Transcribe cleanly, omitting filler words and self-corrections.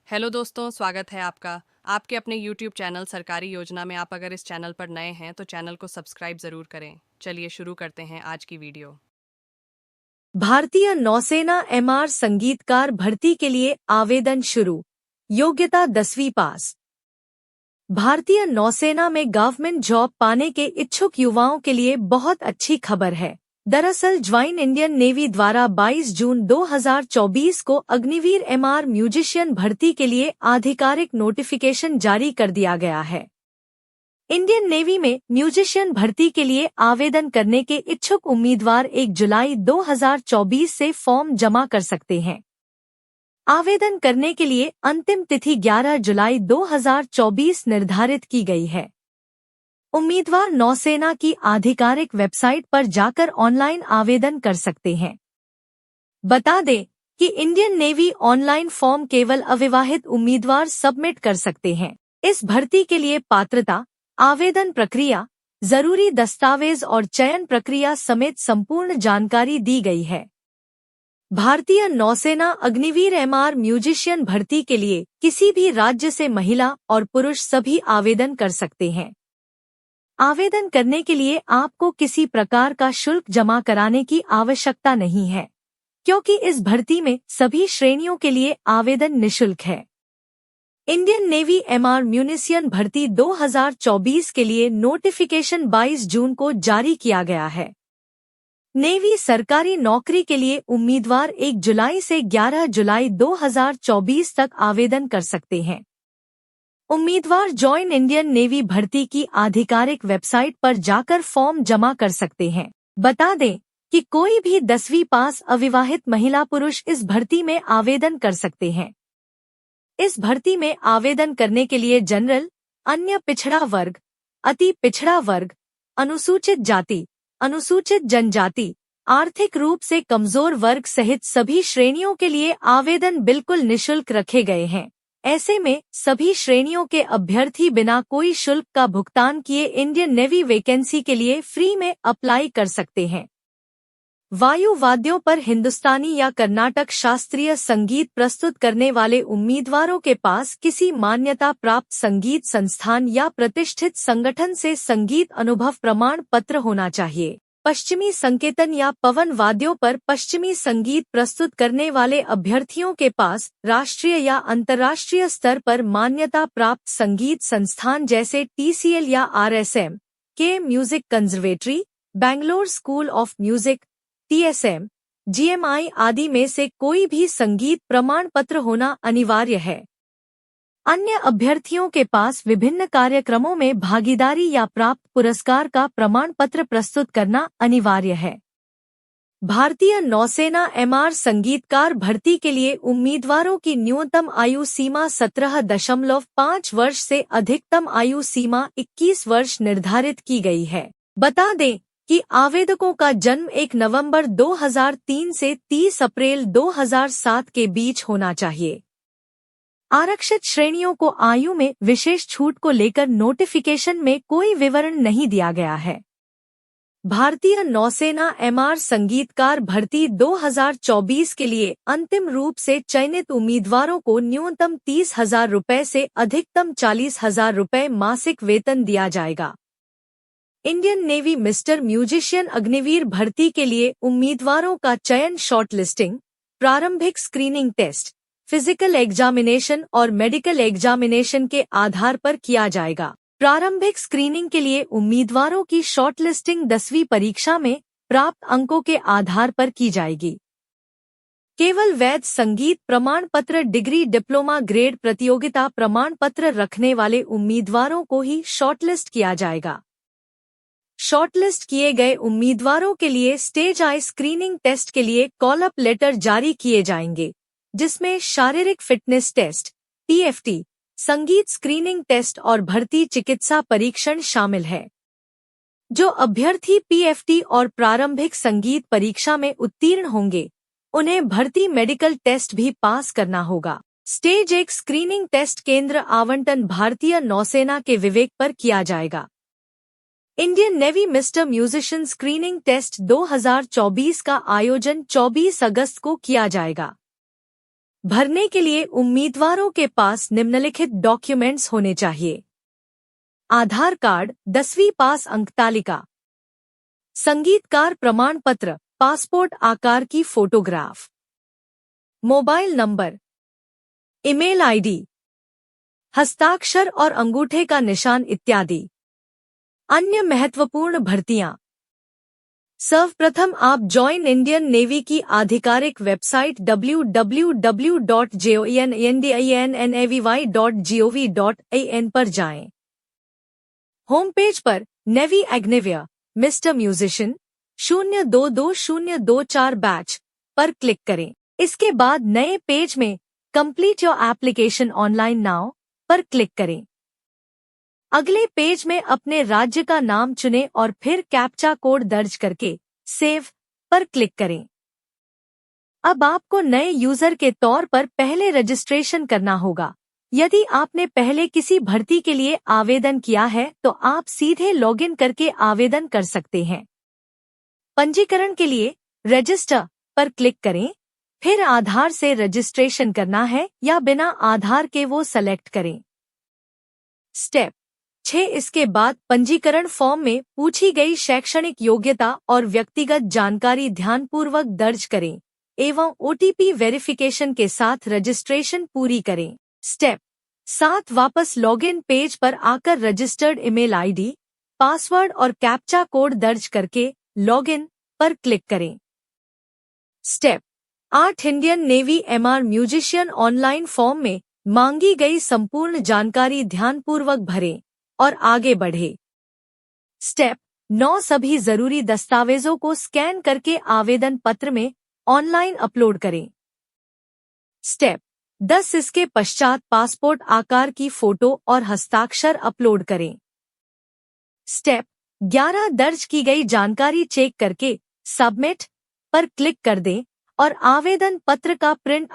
Hello दोस्तों, स्वागत है आपका आपके अपने यूट्यूब चैनल सरकारी योजना में। आप अगर इस चैनल पर नए हैं तो चैनल को सब्सक्राइब ज़रूर करें। चलिए शुरू करते हैं आज की वीडियो। भारतीय नौसेना एमआर संगीतकार भर्ती के लिए आवेदन शुरू। योग्यता 10वीं पास। भारतीय नौसेना में गवर्नमेंट जॉब पाने के इच्छुक युवाओं के लिए बहुत अच्छी खबर है। दरअसल ज्वाइन इंडियन नेवी द्वारा 22 जून 2024 को अग्निवीर एमआर म्यूजिशियन भर्ती के लिए आधिकारिक नोटिफिकेशन जारी कर दिया गया है। इंडियन नेवी में म्यूजिशियन भर्ती के लिए आवेदन करने के इच्छुक उम्मीदवार 1 जुलाई 2024 से फॉर्म जमा कर सकते हैं। आवेदन करने के लिए अंतिम तिथि 11 जुलाई 2024 निर्धारित की गई है। उम्मीदवार नौसेना की आधिकारिक वेबसाइट पर जाकर ऑनलाइन आवेदन कर सकते हैं। बता दें कि इंडियन नेवी ऑनलाइन फॉर्म केवल अविवाहित उम्मीदवार सबमिट कर सकते हैं। इस भर्ती के लिए पात्रता, आवेदन प्रक्रिया, जरूरी दस्तावेज और चयन प्रक्रिया समेत संपूर्ण जानकारी दी गई है। भारतीय नौसेना अग्निवीर एमआर म्यूजिशियन भर्ती के लिए किसी भी राज्य से महिला और पुरुष सभी आवेदन कर सकते हैं। आवेदन करने के लिए आपको किसी प्रकार का शुल्क जमा कराने की आवश्यकता नहीं है, क्योंकि इस भर्ती में सभी श्रेणियों के लिए आवेदन निःशुल्क है। इंडियन नेवी एमआर म्यूजिशियन भर्ती 2024 के लिए नोटिफिकेशन 22 जून को जारी किया गया है। नेवी सरकारी नौकरी के लिए उम्मीदवार 1 जुलाई से 11 जुलाई 2024 तक आवेदन कर सकते हैं। उम्मीदवार जॉइन इंडियन नेवी भर्ती की आधिकारिक वेबसाइट पर जाकर फॉर्म जमा कर सकते हैं। बता दें कि कोई भी 10वीं पास अविवाहित महिला पुरुष इस भर्ती में आवेदन कर सकते हैं। इस भर्ती में आवेदन करने के लिए जनरल, अन्य पिछड़ा वर्ग, अति पिछड़ा वर्ग, अनुसूचित जाति, अनुसूचित जनजाति, आर्थिक रूप से कमजोर वर्ग सहित सभी श्रेणियों के लिए आवेदन बिल्कुल निःशुल्क रखे गए हैं। ऐसे में सभी श्रेणियों के अभ्यर्थी बिना कोई शुल्क का भुगतान किए इंडियन नेवी वैकेंसी के लिए फ्री में अप्लाई कर सकते हैं। वायु वाद्यों पर हिंदुस्तानी या कर्नाटक शास्त्रीय संगीत प्रस्तुत करने वाले उम्मीदवारों के पास किसी मान्यता प्राप्त संगीत संस्थान या प्रतिष्ठित संगठन से संगीत अनुभव प्रमाण पत्र होना चाहिए। पश्चिमी संकेतन या पवन वाद्यों पर पश्चिमी संगीत प्रस्तुत करने वाले अभ्यर्थियों के पास राष्ट्रीय या अंतर्राष्ट्रीय स्तर पर मान्यता प्राप्त संगीत संस्थान जैसे TCL या RSM, के music conservatory, Bangalore school of music, TSM, GMI आदि में से कोई भी संगीत प्रमाण पत्र होना अनिवार्य है। अन्य अभ्यर्थियों के पास विभिन्न कार्यक्रमों में भागीदारी या प्राप्त पुरस्कार का प्रमाण पत्र प्रस्तुत करना अनिवार्य है। भारतीय नौसेना एमआर संगीतकार भर्ती के लिए उम्मीदवारों की न्यूनतम आयु सीमा 17.5 वर्ष से अधिकतम आयु सीमा 21 वर्ष निर्धारित की गई है। बता दें कि आवेदकों का जन्म 1 नवंबर 2003 से 30 अप्रैल 2007 के बीच होना चाहिए। आरक्षित श्रेणियों को आयु में विशेष छूट को लेकर नोटिफिकेशन में कोई विवरण नहीं दिया गया है। भारतीय नौसेना एमआर संगीतकार भर्ती 2024 के लिए अंतिम रूप से चयनित उम्मीदवारों को न्यूनतम 30,000 रुपये से अधिकतम 40,000 रुपये मासिक वेतन दिया जाएगा। Indian Navy mister musician Agniveer भर्ती के लिए उम्मीदवारों का चयन शॉर्टलिस्टिंग, प्रारंभिक स्क्रीनिंग टेस्ट, फिजिकल एग्जामिनेशन और मेडिकल एग्जामिनेशन के आधार पर किया जाएगा। प्रारंभिक स्क्रीनिंग के लिए उम्मीदवारों की शॉर्टलिस्टिंग 10वीं परीक्षा में प्राप्त अंकों के आधार पर की जाएगी। केवल वैध संगीत प्रमाण पत्र, डिग्री, डिप्लोमा ग्रेड प्रतियोगिता प्रमाण पत्र रखने वाले उम्मीदवारों को ही शॉर्टलिस्ट किया जाएगा। शॉर्टलिस्ट किए गए उम्मीदवारों के लिए स्टेज आई स्क्रीनिंग टेस्ट के लिए कॉल अप लेटर जारी किए जाएंगे, जिसमें शारीरिक फिटनेस टेस्ट, PFT, संगीत स्क्रीनिंग टेस्ट और भर्ती चिकित्सा परीक्षण शामिल है। जो अभ्यर्थी PFT और प्रारंभिक संगीत परीक्षा में उत्तीर्ण होंगे, उन्हें भर्ती मेडिकल टेस्ट भी पास करना होगा। स्टेज 1 स्क्रीनिंग टेस्ट केंद्र आवंटन भारतीय नौसेना के विवेक पर किया जाएगा। Indian Navy mister musician screening test 2024 का आयोजन 24 अगस्त को किया जाएगा। भरने के लिए उम्मीदवारों के पास निम्नलिखित डॉक्यूमेंट्स होने चाहिए। आधार कार्ड, 10वीं पास अंक तालिका, संगीतकार प्रमाण पत्र, पासपोर्ट आकार की photograph, mobile number, email ID, हस्ताक्षर और अंगूठे का निशान इत्यादि। अन्य महत्वपूर्ण भर्तियां। सर्वप्रथम आप जॉइन इंडियन नेवी की आधिकारिक वेबसाइट www.joindinavy.gov.in पर जाएं। होम पेज पर नेवी एग्नेवियर मिस्टर म्यूजिशियन 022024 बैच पर क्लिक करें। इसके बाद नए पेज में complete your application online now पर क्लिक करें। अगले पेज में अपने राज्य का नाम चुनें और फिर कैप्चा कोड दर्ज करके सेव पर क्लिक करें। अब आपको नए यूजर के तौर पर पहले रजिस्ट्रेशन करना होगा। यदि आपने पहले किसी भर्ती के लिए आवेदन किया है तो आप सीधे लॉगिन करके आवेदन कर सकते हैं। पंजीकरण के लिए रजिस्टर पर क्लिक करें, फिर आधार से रजिस्ट्रेशन करना है या बिना आधार के वो सेलेक्ट करें। स्टेप 6 इसके बाद पंजीकरण फॉर्म में पूछी गई शैक्षणिक योग्यता और व्यक्तिगत जानकारी ध्यानपूर्वक दर्ज करें एवं ओटीपी वेरिफिकेशन के साथ रजिस्ट्रेशन पूरी करें। स्टेप 7 वापस लॉगिन पेज पर आकर रजिस्टर्ड ईमेल आईडी, पासवर्ड और कैप्चा कोड दर्ज करके लॉगिन पर क्लिक करें। Step 8 Indian navy MR musician online form में मांगी गई संपूर्ण जानकारी ध्यानपूर्वक भरें और आगे बढ़े। स्टेप 9 सभी जरूरी दस्तावेजों को स्कैन करके आवेदन पत्र में ऑनलाइन अपलोड करें। स्टेप 10 इसके पश्चात पासपोर्ट आकार की फोटो और हस्ताक्षर अपलोड करें। स्टेप 11 दर्ज की गई जानकारी चेक करके सबमिट पर क्लिक कर दें और आवेदन पत्र का प्रिंट